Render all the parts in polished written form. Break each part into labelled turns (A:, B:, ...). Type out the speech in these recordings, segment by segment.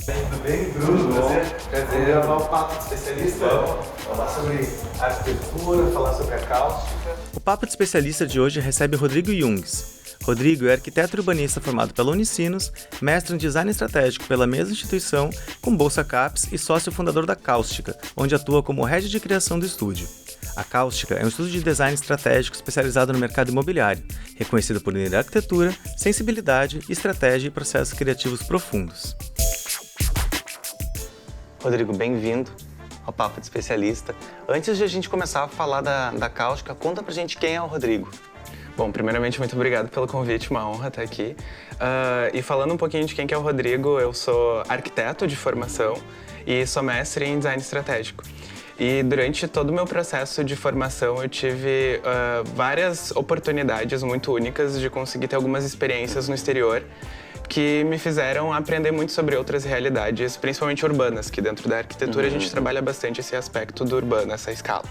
A: Tudo bem, Bruno? Prazer é o Papo de Especialista. Vamos falar sobre arquitetura, falar sobre a cáustica.
B: O Papo de Especialista de hoje recebe Rodrigo Jungs. Rodrigo é arquiteto urbanista formado pela Unicinos, mestre em design estratégico pela mesma instituição, com bolsa CAPES e sócio fundador da Cáustica, onde atua como head de criação do estúdio. A Cáustica é um estúdio de design estratégico especializado no mercado imobiliário, reconhecido por unir arquitetura, sensibilidade, estratégia e processos criativos profundos.
C: Rodrigo, bem-vindo ao Papo de Especialista. Antes de a gente começar a falar da Cáustica, conta pra gente quem é o Rodrigo.
D: Bom, primeiramente, muito obrigado pelo convite, uma honra estar aqui. E falando um pouquinho de quem que é o Rodrigo, eu sou arquiteto de formação e sou mestre em design estratégico. E durante todo o meu processo de formação, eu tive várias oportunidades muito únicas de conseguir ter algumas experiências no exterior que me fizeram aprender muito sobre outras realidades, principalmente urbanas, que dentro da arquitetura a gente trabalha bastante esse aspecto do urbano, essa escala.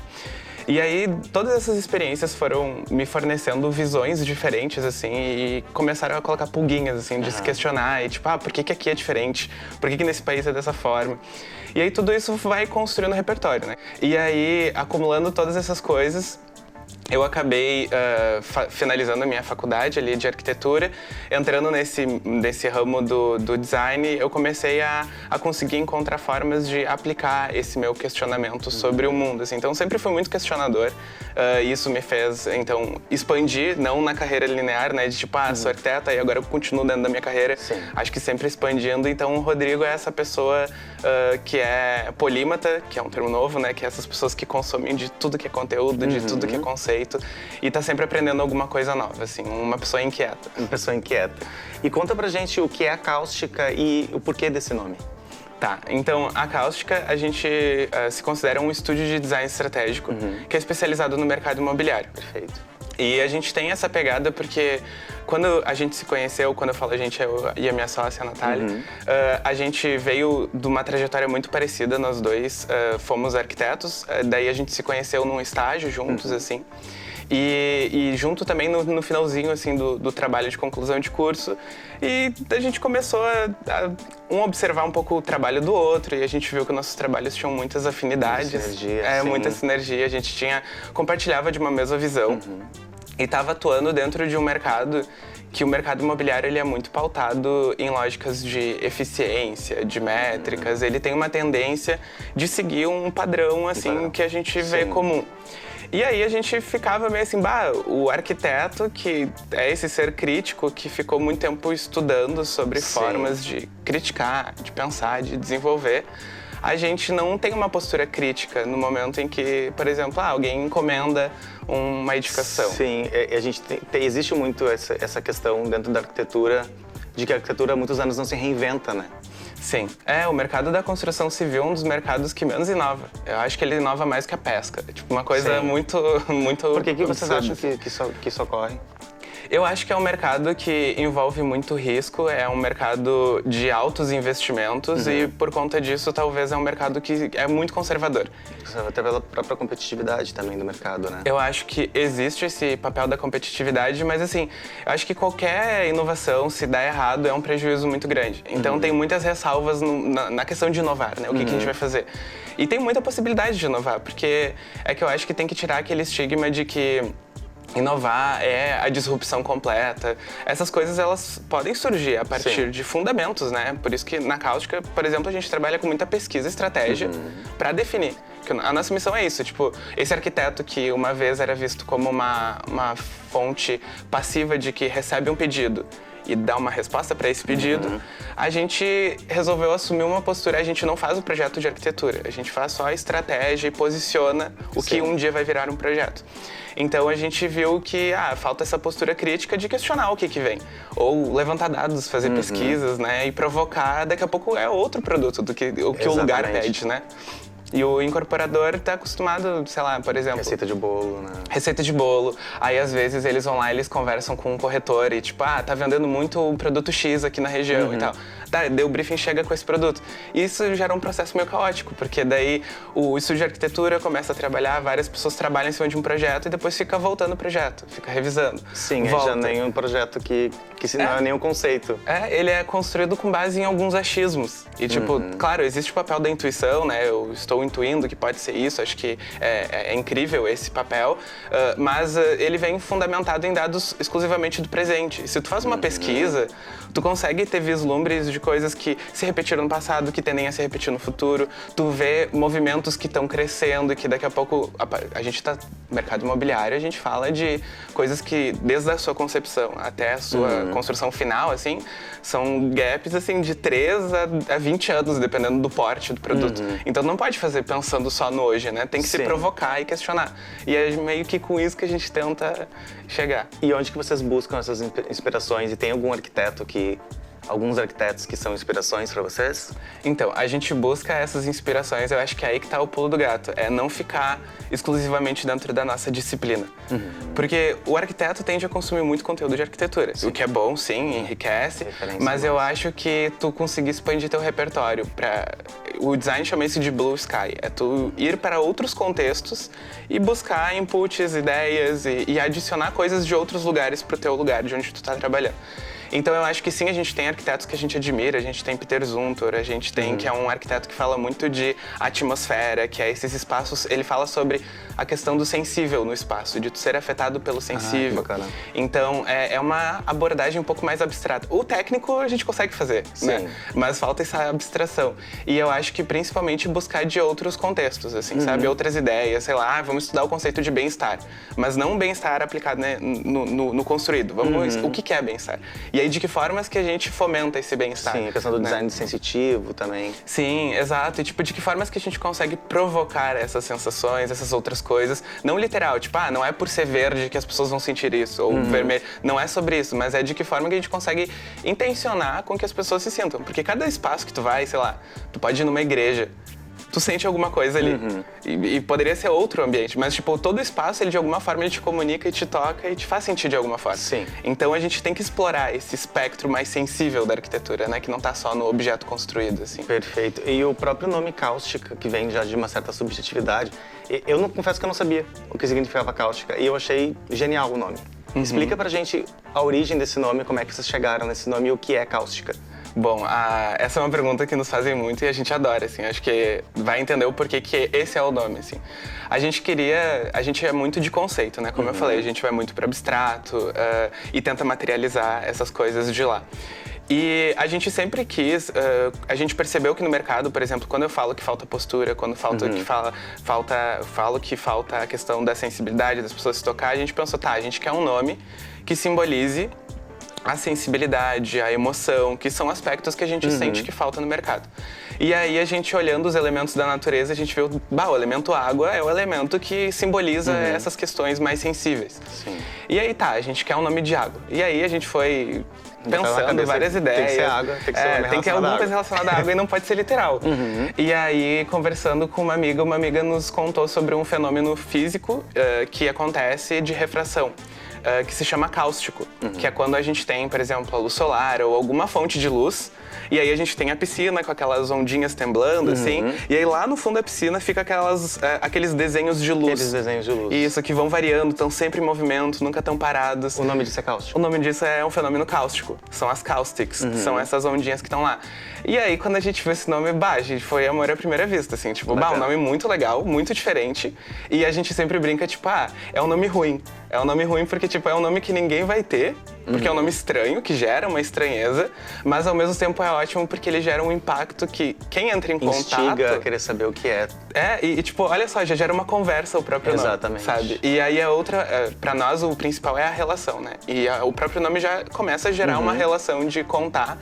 D: E aí, todas essas experiências foram me fornecendo visões diferentes, assim, e começaram a colocar pulguinhas, assim, de se questionar, e tipo, por que aqui é diferente? Por que nesse país é dessa forma? E aí, tudo isso vai construindo um repertório, né? E aí, acumulando todas essas coisas, eu acabei finalizando a minha faculdade ali de arquitetura, entrando nesse ramo do design, eu comecei a conseguir encontrar formas de aplicar esse meu questionamento sobre o mundo, assim. Então, sempre fui muito questionador. Isso me fez, então, expandir, não na carreira linear, né, de tipo, sou arquiteta e agora eu continuo dentro da minha carreira. Sim. Acho que sempre expandindo. Então, o Rodrigo é essa pessoa que é polímata, que é um termo novo, né, que é essas pessoas que consomem de tudo que é conteúdo, de tudo que é conceito. E tá sempre aprendendo alguma coisa nova, assim, uma pessoa inquieta.
C: Uma pessoa inquieta. E conta pra gente o que é a Cáustica e o porquê desse nome.
D: Tá, então a Cáustica, a gente se considera um estúdio de design estratégico que é especializado no mercado imobiliário.
C: Perfeito.
D: E a gente tem essa pegada porque quando a gente se conheceu, quando eu falo a gente, eu e a minha sócia, a Natália, a gente veio de uma trajetória muito parecida, nós dois fomos arquitetos, daí a gente se conheceu num estágio juntos, assim. E junto também no finalzinho, assim, do trabalho de conclusão de curso. E a gente começou a observar um pouco o trabalho do outro e a gente viu que nossos trabalhos tinham muitas afinidades.
C: Muita sinergia,
D: muita sinergia. A gente compartilhava de uma mesma visão. E estava atuando dentro de um mercado que o mercado imobiliário ele é muito pautado em lógicas de eficiência, de métricas. Ele tem uma tendência de seguir um padrão, assim, que a gente vê comum. E aí a gente ficava meio assim, o arquiteto, que é esse ser crítico que ficou muito tempo estudando sobre formas de criticar, de pensar, de desenvolver, a gente não tem uma postura crítica no momento em que, por exemplo, alguém encomenda uma edificação.
C: Sim, existe muito essa questão dentro da arquitetura, de que a arquitetura há muitos anos não se reinventa, né?
D: Sim. O mercado da construção civil é um dos mercados que menos inova. Eu acho que ele inova mais que a pesca. É tipo uma coisa muito
C: Por que vocês acham que isso ocorre?
D: Eu acho que é um mercado que envolve muito risco, é um mercado de altos investimentos e, por conta disso, talvez é um mercado que é muito conservador.
C: Até pela própria competitividade também do mercado, né?
D: Eu acho que existe esse papel da competitividade, mas, assim, eu acho que qualquer inovação, se dá errado, é um prejuízo muito grande. Então, tem muitas ressalvas na questão de inovar, né? O que a gente vai fazer. E tem muita possibilidade de inovar, porque é que eu acho que tem que tirar aquele estigma de que inovar é a disrupção completa. Essas coisas, elas podem surgir a partir de fundamentos, né? Por isso que na Cáustica, por exemplo, a gente trabalha com muita pesquisa e estratégia para definir. A nossa missão é isso, tipo, esse arquiteto que uma vez era visto como uma fonte passiva de que recebe um pedido e dá uma resposta para esse pedido, a gente resolveu assumir uma postura. A gente não faz o projeto de arquitetura, a gente faz só a estratégia e posiciona o que um dia vai virar um projeto. Então a gente viu que falta essa postura crítica de questionar o que vem. Ou levantar dados, fazer pesquisas, né? E provocar, daqui a pouco é outro produto do que o lugar pede, né? E o incorporador tá acostumado, sei lá, por exemplo...
C: Receita de bolo, né?
D: Receita de bolo. Aí, às vezes, eles vão lá e eles conversam com um corretor e, tipo, tá vendendo muito o produto X aqui na região e tal. Tá, daí o briefing chega com esse produto. E isso gera um processo meio caótico, porque daí o estúdio de arquitetura começa a trabalhar, várias pessoas trabalham em cima de um projeto e depois fica voltando o projeto, fica revisando.
C: Sim, já nem um projeto que se não é nenhum conceito.
D: Ele é construído com base em alguns achismos. E, tipo, claro, existe o papel da intuição, né? Eu estou intuindo que pode ser isso, acho que é incrível esse papel, mas ele vem fundamentado em dados exclusivamente do presente. E se tu faz uma pesquisa, tu consegue ter vislumbres de coisas que se repetiram no passado, que tendem a se repetir no futuro. Tu vê movimentos que estão crescendo e que daqui a pouco... A gente tá no mercado imobiliário, a gente fala de coisas que, desde a sua concepção até a sua construção final, assim, são gaps, assim, de 3 a 20 anos, dependendo do porte do produto. Então não pode fazer pensando só no hoje, né? Tem que se provocar e questionar. E é meio que com isso que a gente tenta chegar.
C: E onde que vocês buscam essas inspirações? E tem algum arquiteto alguns arquitetos que são inspirações para vocês?
D: Então, a gente busca essas inspirações, eu acho que é aí que tá o pulo do gato. É não ficar exclusivamente dentro da nossa disciplina. Porque o arquiteto tende a consumir muito conteúdo de arquitetura. O que é bom, sim, enriquece. Mas eu acho que tu conseguir expandir teu repertório para... O design chama isso de blue sky. É tu ir para outros contextos e buscar inputs, ideias e adicionar coisas de outros lugares pro teu lugar, de onde tu tá trabalhando. Então eu acho que sim, a gente tem arquitetos que a gente admira, a gente tem Peter Zumthor, a gente tem que é um arquiteto que fala muito de atmosfera, que é esses espaços, ele fala sobre a questão do sensível no espaço, de tu ser afetado pelo sensível. Então é uma abordagem um pouco mais abstrata. O técnico a gente consegue fazer, né? Mas falta essa abstração. E eu acho que principalmente buscar de outros contextos, assim, sabe? Outras ideias, sei lá, vamos estudar o conceito de bem-estar, mas não bem-estar aplicado, né, no construído. Vamos, o que é bem-estar? E aí, de que formas que a gente fomenta esse bem-estar?
C: Sim, a questão do design sensitivo também.
D: Sim, exato. E, tipo, de que formas que a gente consegue provocar essas sensações, essas outras coisas. Não literal, tipo, não é por ser verde que as pessoas vão sentir isso, ou vermelho. Não é sobre isso, mas é de que forma que a gente consegue intencionar com que as pessoas se sintam. Porque cada espaço que tu vai, sei lá, tu pode ir numa igreja, tu sente alguma coisa ali. E poderia ser outro ambiente, mas, tipo, todo espaço, ele de alguma forma, ele te comunica e te toca e te faz sentir de alguma forma.
C: Sim.
D: Então a gente tem que explorar esse espectro mais sensível da arquitetura, né? Que não tá só no objeto construído, assim.
C: Perfeito. E o próprio nome cáustica, que vem já de uma certa subjetividade, eu não confesso que eu não sabia o que significava cáustica, e eu achei genial o nome. Explica pra gente a origem desse nome, como é que vocês chegaram nesse nome e o que é cáustica.
D: Bom, essa é uma pergunta que nos fazem muito e a gente adora, assim. Acho que vai entender o porquê que esse é o nome, assim. A gente é muito de conceito, né? Como eu falei, a gente vai muito para abstrato e tenta materializar essas coisas de lá. E a gente sempre quis, a gente percebeu que no mercado, por exemplo, quando eu falo que falta postura, quando falo que falta a questão da sensibilidade das pessoas se tocar, a gente pensou, a gente quer um nome que simbolize a sensibilidade, a emoção, que são aspectos que a gente sente que falta no mercado. E aí, a gente olhando os elementos da natureza, a gente vê o elemento água é o elemento que simboliza essas questões mais sensíveis.
C: Sim.
D: E aí, a gente quer um nome de água. E aí, a gente foi pensando em várias ideias.
C: Tem que ser água, tem que ser
D: tem que ter alguma coisa relacionada à água e não pode ser literal. E aí, conversando com uma amiga nos contou sobre um fenômeno físico que acontece de refração. Que se chama cáustico, que é quando a gente tem, por exemplo, a luz solar ou alguma fonte de luz, e aí a gente tem a piscina com aquelas ondinhas temblando, assim, e aí lá no fundo da piscina fica aqueles desenhos de luz.
C: Aqueles desenhos de luz.
D: Isso, que vão variando, estão sempre em movimento, nunca estão parados.
C: O nome disso é cáustico?
D: O nome disso é um fenômeno cáustico, são as caustics, que são essas ondinhas que estão lá. E aí, quando a gente viu esse nome, gente, foi amor à primeira vista, assim, tipo, um nome muito legal, muito diferente, e a gente sempre brinca, tipo, é um nome ruim. É um nome ruim porque, tipo, é um nome que ninguém vai ter, porque é um nome estranho, que gera uma estranheza, mas ao mesmo tempo é ótimo porque ele gera um impacto que quem entra em contato...
C: Instiga a querer saber o que é.
D: E tipo, olha só, já gera uma conversa o próprio nome.
C: Exatamente.
D: Sabe? E aí a outra, pra nós o principal é a relação, né? E o próprio nome já começa a gerar uma relação de contar.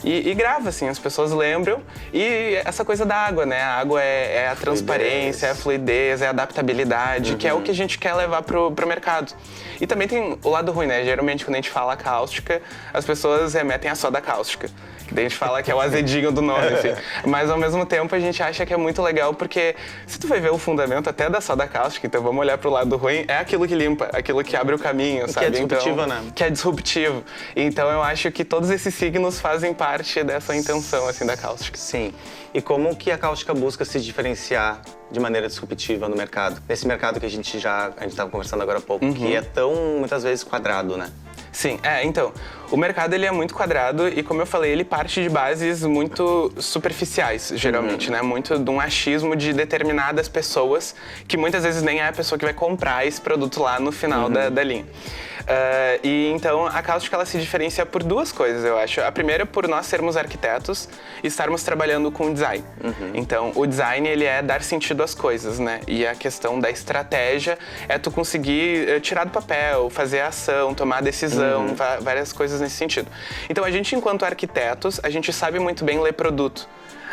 D: E grava, assim, as pessoas lembram. E essa coisa da água, né? A água é a transparência, é a fluidez, é a adaptabilidade, que é o que a gente quer levar pro mercado. E também tem o lado ruim, né? Geralmente, quando a gente fala cáustica, as pessoas remetem a soda cáustica. A gente fala que é o azedinho do nome, assim. Mas ao mesmo tempo a gente acha que é muito legal porque se tu vai ver o fundamento até da soda cáustica, então vamos olhar pro lado ruim, é aquilo que limpa, aquilo que abre o caminho, sabe?
C: Que é disruptivo,
D: então,
C: né?
D: Que é disruptivo. Então eu acho que todos esses signos fazem parte dessa intenção, assim, da cáustica.
C: Sim. E como que a cáustica busca se diferenciar de maneira disruptiva no mercado? Nesse mercado que a gente estava conversando agora há pouco, que é tão, muitas vezes, quadrado, né?
D: Sim, então, o mercado ele é muito quadrado e, como eu falei, ele parte de bases muito superficiais, geralmente, né? Muito de um achismo de determinadas pessoas, que muitas vezes nem é a pessoa que vai comprar esse produto lá no final da linha. E então a cáustica ela se diferencia por duas coisas, eu acho. A primeira por nós sermos arquitetos e estarmos trabalhando com design. Então o design ele é dar sentido às coisas, né? E a questão da estratégia é tu conseguir tirar do papel, fazer a ação, tomar a decisão, várias coisas nesse sentido. Então a gente enquanto arquitetos, a gente sabe muito bem ler produto.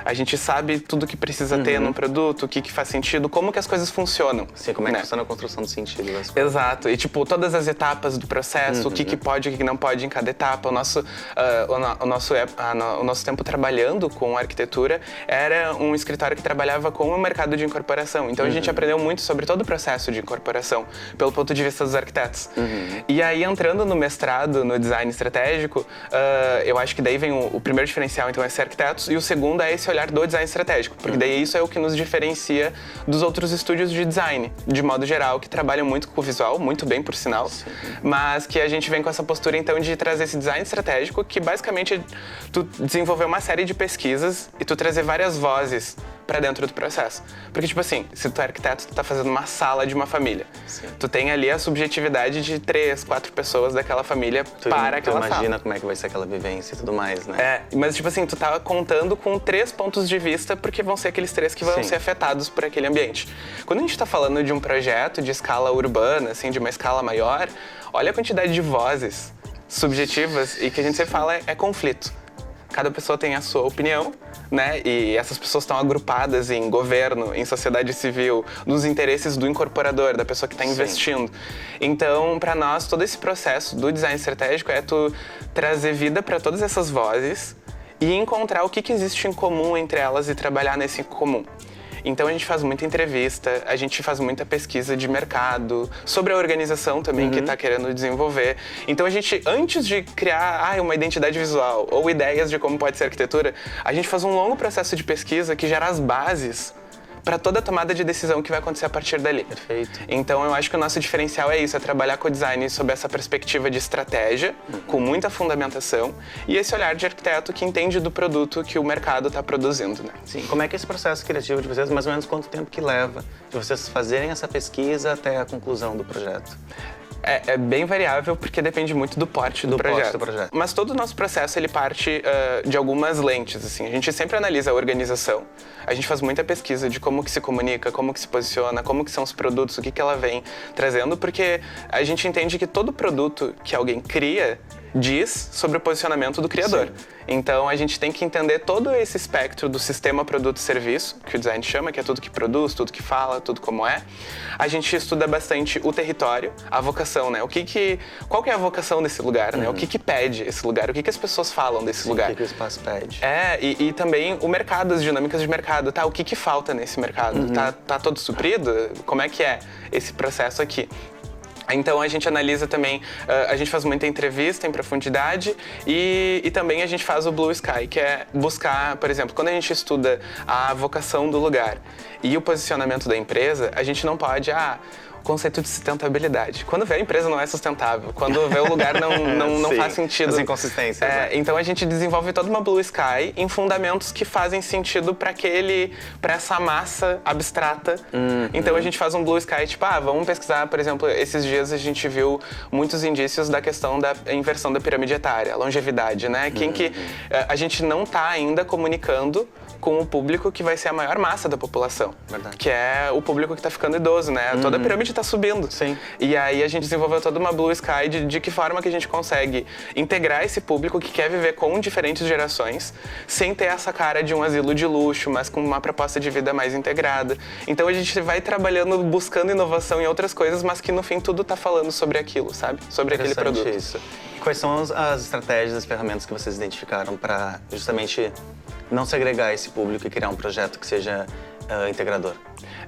D: A gente sabe tudo que precisa ter num produto, o que faz sentido, como que as coisas funcionam.
C: Sim, como é que funciona a construção do sentido das coisas.
D: Exato. E, tipo, todas as etapas do processo, o que pode e o que não pode em cada etapa. O nosso tempo trabalhando com arquitetura era um escritório que trabalhava com o mercado de incorporação. Então, a gente aprendeu muito sobre todo o processo de incorporação, pelo ponto de vista dos arquitetos. E aí, entrando no mestrado, no design estratégico, eu acho que daí vem o primeiro diferencial, então, é ser arquitetos, e o segundo é esse olhar do design estratégico, porque daí isso é o que nos diferencia dos outros estúdios de design, de modo geral, que trabalham muito com o visual, muito bem, por sinal, mas que a gente vem com essa postura, então, de trazer esse design estratégico, que basicamente tu desenvolver uma série de pesquisas e tu trazer várias vozes pra dentro do processo. Porque, tipo assim, se tu é arquiteto, tu tá fazendo uma sala de uma família. Tu tem ali a subjetividade de 3, 4 pessoas daquela família para aquela sala.
C: Tu imagina como é que vai ser aquela vivência e tudo mais, né?
D: Mas, tipo assim, tu tá contando com 3 pontos de vista, porque vão ser aqueles 3 que vão ser afetados por aquele ambiente. Quando a gente tá falando de um projeto de escala urbana, assim, de uma escala maior, olha a quantidade de vozes subjetivas e que a gente sempre fala é conflito. Cada pessoa tem a sua opinião, né? E essas pessoas estão agrupadas em governo, em sociedade civil, nos interesses do incorporador, da pessoa que está investindo. Então, para nós, todo esse processo do design estratégico é tu trazer vida para todas essas vozes e encontrar o que existe em comum entre elas e trabalhar nesse comum. Então a gente faz muita entrevista, a gente faz muita pesquisa de mercado, sobre a organização também que está querendo desenvolver. Então a gente, antes de criar uma identidade visual ou ideias de como pode ser a arquitetura, a gente faz um longo processo de pesquisa que gera as bases para toda a tomada de decisão que vai acontecer a partir dali.
C: Perfeito.
D: Então eu acho que o nosso diferencial é isso, é trabalhar com o design sob essa perspectiva de estratégia, com muita fundamentação, e esse olhar de arquiteto que entende do produto que o mercado está produzindo, né?
C: Sim. Como é que é esse processo criativo de vocês, mais ou menos quanto tempo que leva de vocês fazerem essa pesquisa até a conclusão do projeto?
D: É bem variável porque depende muito do porte do projeto. Mas todo o nosso processo ele parte de algumas lentes, assim. A gente sempre analisa a organização, a gente faz muita pesquisa de como que se comunica, como que se posiciona, como que são os produtos, o que ela vem trazendo, porque a gente entende que todo produto que alguém cria diz sobre o posicionamento do criador. Então a gente tem que entender todo esse espectro do sistema produto-serviço, que o design chama, que é tudo que produz, tudo que fala, tudo como é. A gente estuda bastante o território, a vocação, né? Qual que é a vocação desse lugar, né? O que pede esse lugar, o que as pessoas falam desse lugar.
C: O que o espaço pede.
D: E também o mercado, as dinâmicas de mercado, tá? O que falta nesse mercado? Tá todo suprido? Como é que é esse processo aqui? Então a gente analisa também, a gente faz muita entrevista em profundidade e também a gente faz o Blue Sky, que é buscar, por exemplo, quando a gente estuda a vocação do lugar e o posicionamento da empresa, a gente não pode, conceito de sustentabilidade. Quando vê a empresa não é sustentável, quando vê o lugar não faz sentido.
C: As inconsistências. Né?
D: Então a gente desenvolve toda uma Blue Sky em fundamentos que fazem sentido para essa massa abstrata. Então a gente faz um Blue Sky, tipo, vamos pesquisar, por exemplo, esses dias a gente viu muitos indícios da questão da inversão da pirâmide etária, a longevidade, né? A gente não está ainda comunicando com o público que vai ser a maior massa da população.
C: Verdade.
D: Que é o público que está ficando idoso, né? Toda a pirâmide está subindo.
C: Sim.
D: E aí a gente desenvolveu toda uma Blue Sky de que forma que a gente consegue integrar esse público que quer viver com diferentes gerações, sem ter essa cara de um asilo de luxo, mas com uma proposta de vida mais integrada. Então a gente vai trabalhando, buscando inovação em outras coisas, mas que no fim tudo está falando sobre aquilo, sabe? Sobre aquele produto.
C: Isso. Quais são as estratégias, as ferramentas que vocês identificaram para justamente não segregar esse público e criar um projeto que seja integrador?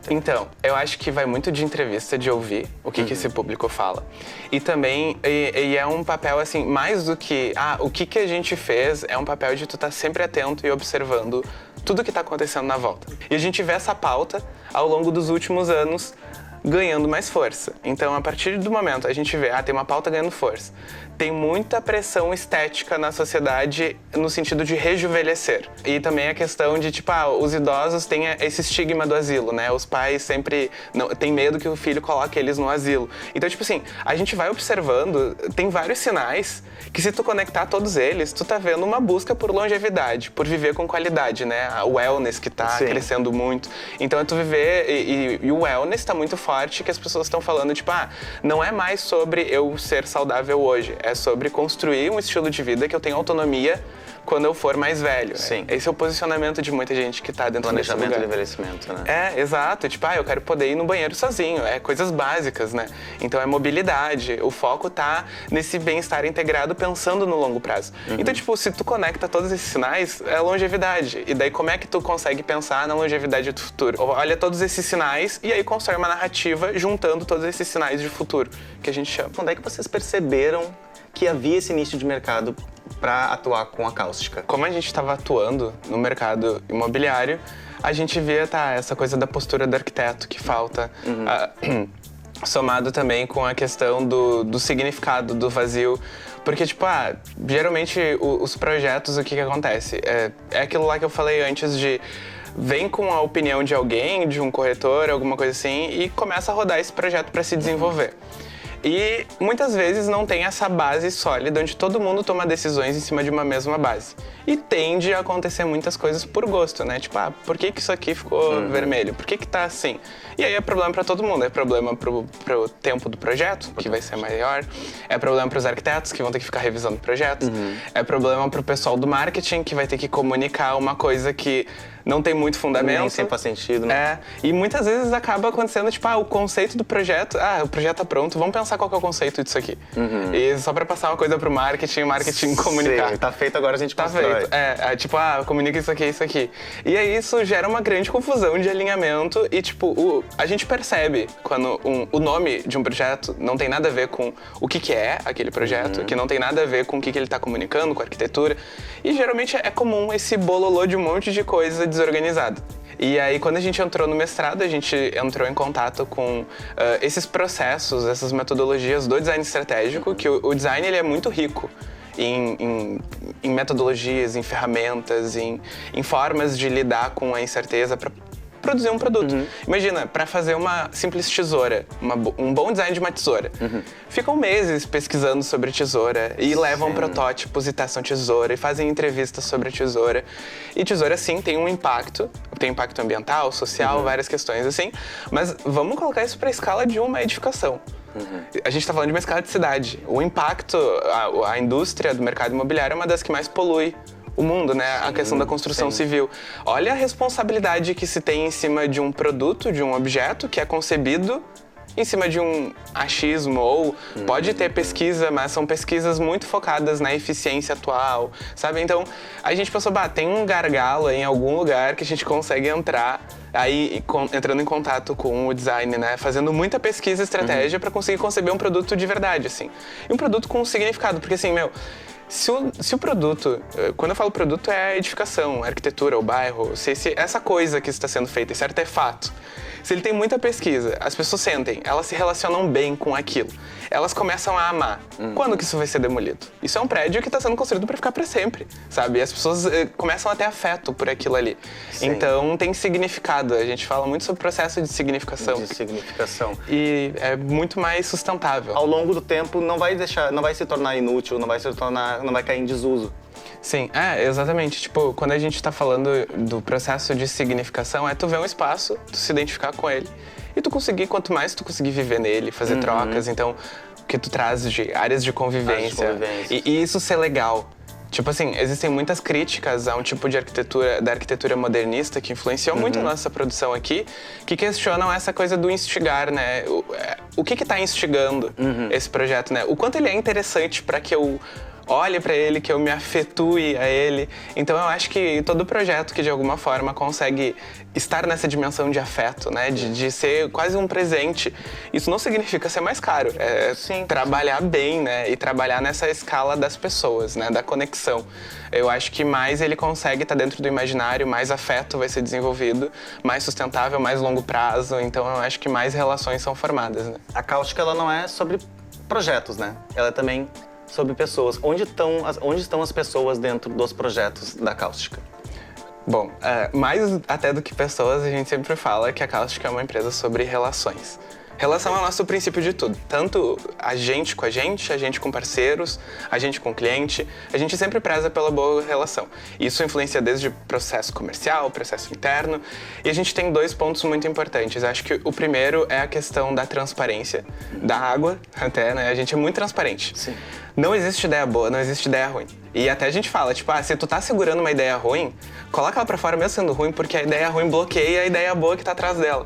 D: Então, eu acho que vai muito de entrevista, de ouvir o que esse público fala. E também, e é um papel, assim, mais do que, o que a gente fez, é um papel de tu estar sempre atento e observando tudo que está acontecendo na volta. E a gente vê essa pauta ao longo dos últimos anos ganhando mais força. Então, a partir do momento a gente vê, tem uma pauta ganhando força. Tem muita pressão estética na sociedade no sentido de rejuvenescer. E também a questão de, tipo, os idosos têm esse estigma do asilo, né? Os pais sempre têm medo que o filho coloque eles no asilo. Então, tipo assim, a gente vai observando, tem vários sinais que se tu conectar todos eles, tu tá vendo uma busca por longevidade, por viver com qualidade, né? O wellness que tá crescendo muito. Então, é tu viver, e o wellness tá muito forte, que as pessoas estão falando, tipo, não é mais sobre eu ser saudável hoje, é sobre construir um estilo de vida que eu tenha autonomia quando eu for mais velho.
C: Sim.
D: Esse é o posicionamento de muita gente que tá dentro desse lugar.
C: Planejamento de envelhecimento, né?
D: Exato. Tipo, eu quero poder ir no banheiro sozinho. É coisas básicas, né? Então é mobilidade. O foco tá nesse bem-estar integrado pensando no longo prazo. Então, tipo, se tu conecta todos esses sinais, é longevidade. E daí como é que tu consegue pensar na longevidade do futuro? Olha todos esses sinais e aí constrói uma narrativa juntando todos esses sinais de futuro, que a gente chama.
C: Quando é que vocês perceberam que havia esse nicho de mercado para atuar com a cáustica?
D: Como a gente estava atuando no mercado imobiliário, a gente via essa coisa da postura do arquiteto que falta, somado também com a questão do significado, do vazio. Porque, tipo, geralmente os projetos, o que acontece? É aquilo lá que eu falei antes de vem com a opinião de alguém, de um corretor, alguma coisa assim, e começa a rodar esse projeto para se desenvolver. E muitas vezes não tem essa base sólida onde todo mundo toma decisões em cima de uma mesma base. E tende a acontecer muitas coisas por gosto, né? Tipo, por que isso aqui ficou vermelho? Por que tá assim? E aí é problema para todo mundo. É problema pro tempo do projeto, que vai ser maior. É problema pros arquitetos, que vão ter que ficar revisando o projeto. É problema pro pessoal do marketing, que vai ter que comunicar uma coisa que não tem muito fundamento.
C: Nem sempre faz sentido, né?
D: E muitas vezes acaba acontecendo, tipo, o conceito do projeto, o projeto tá pronto, vamos pensar qual que é o conceito disso aqui. E só pra passar uma coisa pro marketing, o marketing comunicar.
C: Sim, tá feito, agora a gente constrói.
D: Tipo, comunica isso aqui. E aí isso gera uma grande confusão de alinhamento e, tipo, a gente percebe quando o nome de um projeto não tem nada a ver com o que é aquele projeto, que não tem nada a ver com o que ele tá comunicando, com a arquitetura. E geralmente é comum esse bololô de um monte de coisa desorganizada. E aí, quando a gente entrou no mestrado, a gente entrou em contato com esses processos, essas metodologias do design estratégico, que o design ele é muito rico em metodologias, em ferramentas, em formas de lidar com a incerteza para produzir um produto. Imagina, para fazer uma simples tesoura, um bom design de uma tesoura. Ficam meses pesquisando sobre tesoura e levam protótipos e testam tesoura e fazem entrevistas sobre a tesoura. E tesoura, sim, tem impacto ambiental, social, várias questões assim, mas vamos colocar isso para a escala de uma edificação. A gente está falando de uma escala de cidade. O impacto, a indústria do mercado imobiliário é uma das que mais polui o mundo, né? A questão da construção civil. Olha a responsabilidade que se tem em cima de um produto, de um objeto que é concebido em cima de um achismo, ou pode ter pesquisa, mas são pesquisas muito focadas na eficiência atual, sabe? Então, a gente pensou, tem um gargalo em algum lugar que a gente consegue entrar, aí entrando em contato com o design, né? Fazendo muita pesquisa e estratégia para conseguir conceber um produto de verdade, assim. E um produto com significado, porque assim, se o produto, quando eu falo produto é a edificação, a arquitetura, o bairro, se essa coisa que está sendo feita, esse artefato, se ele tem muita pesquisa, as pessoas sentem, elas se relacionam bem com aquilo, elas começam a amar. Quando que isso vai ser demolido? Isso é um prédio que está sendo construído para ficar para sempre, sabe? E as pessoas começam a ter afeto por aquilo ali. Sim. Então tem significado, a gente fala muito sobre o processo de significação. E é muito mais sustentável.
C: Ao longo do tempo não vai se tornar inútil, não vai cair em desuso.
D: Sim, exatamente. Tipo, quando a gente tá falando do processo de significação, tu ver um espaço, tu se identificar com ele e tu conseguir, quanto mais tu conseguir viver nele, fazer trocas, então, o que tu traz de áreas de convivência. E isso ser legal. Tipo assim, existem muitas críticas a um tipo de arquitetura, da arquitetura modernista que influenciou muito a nossa produção aqui, que questionam essa coisa do instigar, né? O que está instigando esse projeto, né? O quanto ele é interessante para que eu olhe para ele, que eu me afetue a ele. Então eu acho que todo projeto que de alguma forma consegue estar nessa dimensão de afeto, né, de ser quase um presente, isso não significa ser mais caro, é trabalhar bem, né, e trabalhar nessa escala das pessoas, né, da conexão. Eu acho que mais ele consegue estar dentro do imaginário, mais afeto vai ser desenvolvido, mais sustentável, mais longo prazo, então eu acho que mais relações são formadas, né.
C: A cáustica, ela não é sobre projetos, né? Ela é também sobre pessoas. Onde estão as pessoas dentro dos projetos da cáustica?
D: Bom, mais até do que pessoas, a gente sempre fala que a cáustica é uma empresa sobre relações. Relação é o nosso princípio de tudo. Tanto a gente com parceiros, a gente com o cliente, a gente sempre preza pela boa relação. Isso influencia desde processo comercial, processo interno. E a gente tem 2 pontos muito importantes. Acho que o primeiro é a questão da transparência, da água até, né? A gente é muito transparente.
C: Sim.
D: Não existe ideia boa, não existe ideia ruim. E até a gente fala, tipo, se tu tá segurando uma ideia ruim, coloca ela pra fora mesmo sendo ruim, porque a ideia ruim bloqueia a ideia boa que tá atrás dela.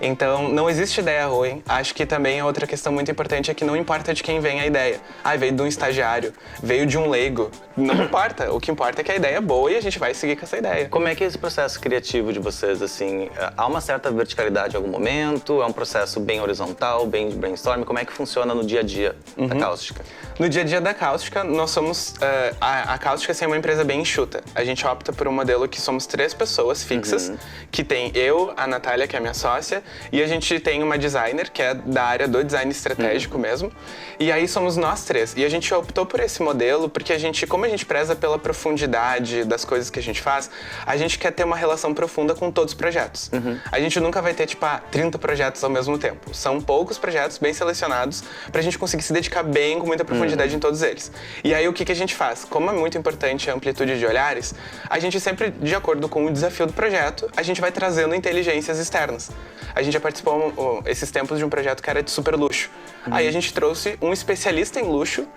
D: Então, não existe ideia ruim. Acho que também outra questão muito importante é que não importa de quem vem a ideia. Veio de um estagiário, veio de um leigo. Não importa. O que importa é que a ideia é boa e a gente vai seguir com essa ideia.
C: Como é que é esse processo criativo de vocês, assim? Há uma certa verticalidade em algum momento? É um processo bem horizontal, bem de brainstorming? Como é que funciona no dia a dia da cáustica?
D: No dia a dia da cáustica, nós somos... a cáustica assim, é uma empresa bem enxuta. A gente opta por um modelo que somos 3 pessoas fixas, que tem eu, a Natália, que é a minha sócia, e a gente tem uma designer, que é da área do design estratégico mesmo. E aí somos nós 3. E a gente optou por esse modelo porque como a gente preza pela profundidade das coisas que a gente faz, a gente quer ter uma relação profunda com todos os projetos. A gente nunca vai ter, tipo, 30 projetos ao mesmo tempo. São poucos projetos bem selecionados pra gente conseguir se dedicar bem, com muita profundidade em todos eles. E aí o que a gente faz? Como é muito importante a amplitude de olhares, a gente sempre, de acordo com o desafio do projeto, a gente vai trazendo inteligências externas. A gente já participou esses tempos de um projeto que era de super luxo. Aí a gente trouxe um especialista em luxo,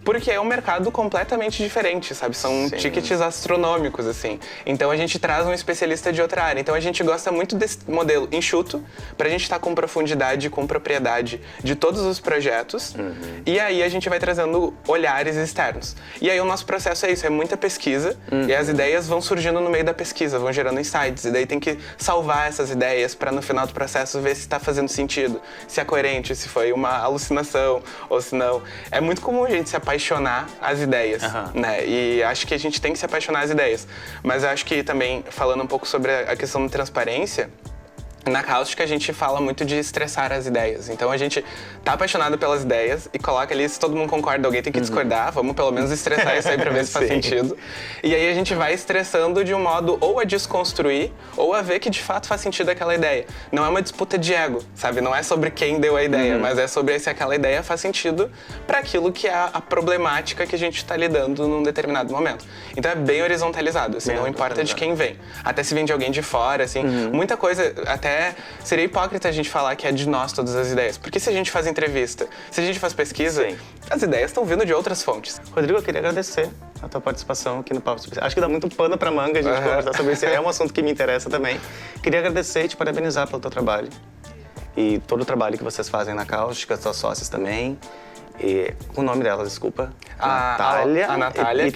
D: porque é um mercado completamente diferente, sabe? São tickets astronômicos, assim. Então a gente traz um especialista de outra área. Então a gente gosta muito desse modelo enxuto, pra gente estar com profundidade, com propriedade de todos os projetos. E aí a gente vai trazendo olhares externos. E aí o nosso processo é isso, é muita pesquisa. E as ideias vão surgindo no meio da pesquisa, vão gerando insights. E daí tem que salvar essas ideias pra no final do processo ver se tá fazendo sentido, se é coerente, se foi uma alucinação ou se não. É muito comum a gente se apaixonar as ideias, né? E acho que a gente tem que se apaixonar as ideias. Mas acho que também, falando um pouco sobre a questão da transparência, na cáustica a gente fala muito de estressar as ideias. Então a gente tá apaixonado pelas ideias e coloca ali, se todo mundo concorda, alguém tem que discordar, vamos pelo menos estressar isso aí pra ver se faz sentido. E aí a gente vai estressando de um modo ou a desconstruir ou a ver que de fato faz sentido aquela ideia. Não é uma disputa de ego, sabe? Não é sobre quem deu a ideia, mas é sobre se aquela ideia faz sentido pra aquilo que é a problemática que a gente tá lidando num determinado momento. Então é bem horizontalizado, assim, não importa de quem vem. Até se vem de alguém de fora, assim, muita coisa, até seria hipócrita a gente falar que é de nós todas as ideias. Porque se a gente faz entrevista, se a gente faz pesquisa, as ideias estão vindo de outras fontes.
C: Rodrigo, eu queria agradecer a tua participação aqui no Papo Especial. Acho que dá muito pano pra manga a gente conversar sobre isso. É um assunto que me interessa também. Queria agradecer e te parabenizar pelo teu trabalho. E todo o trabalho que vocês fazem na cáustica, as tuas sócias também. E o nome delas, desculpa.
D: A Natália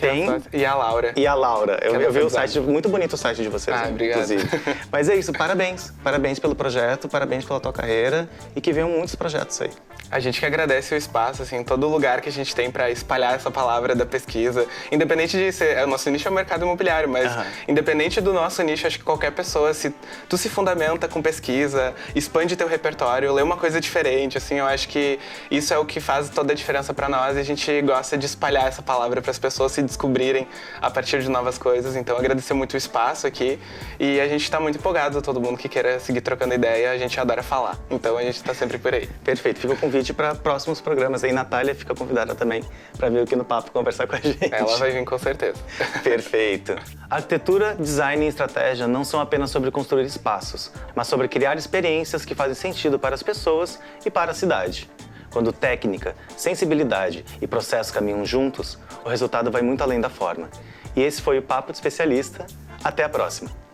D: e a Laura.
C: E a Laura. Eu vi o site, muito bonito o site de vocês,
D: obrigado.
C: Inclusive. Mas é isso, parabéns. Parabéns pelo projeto, parabéns pela tua carreira e que venham muitos projetos aí.
D: A gente que agradece o espaço, assim, todo lugar que a gente tem pra espalhar essa palavra da pesquisa. Independente de ser... O nosso nicho é o mercado imobiliário, mas independente do nosso nicho, acho que qualquer pessoa, se tu se fundamenta com pesquisa, expande teu repertório, lê uma coisa diferente, assim, eu acho que isso é o que faz toda a diferença pra nós e a gente gosta de espalhar essa palavra para as pessoas se descobrirem a partir de novas coisas. Então, agradecer muito o espaço aqui e a gente tá muito empolgado, todo mundo que queira seguir trocando ideia, a gente adora falar. Então, a gente tá sempre por aí.
C: Perfeito. Fica o convite para próximos programas. Aí, Natália fica convidada também para vir aqui no Papo conversar com a gente.
D: Ela vai vir com certeza.
C: Perfeito. Arquitetura, design e estratégia não são apenas sobre construir espaços, mas sobre criar experiências que fazem sentido para as pessoas e para a cidade. Quando técnica, sensibilidade e processo caminham juntos, o resultado vai muito além da forma. E esse foi o Papo de Especialista. Até a próxima!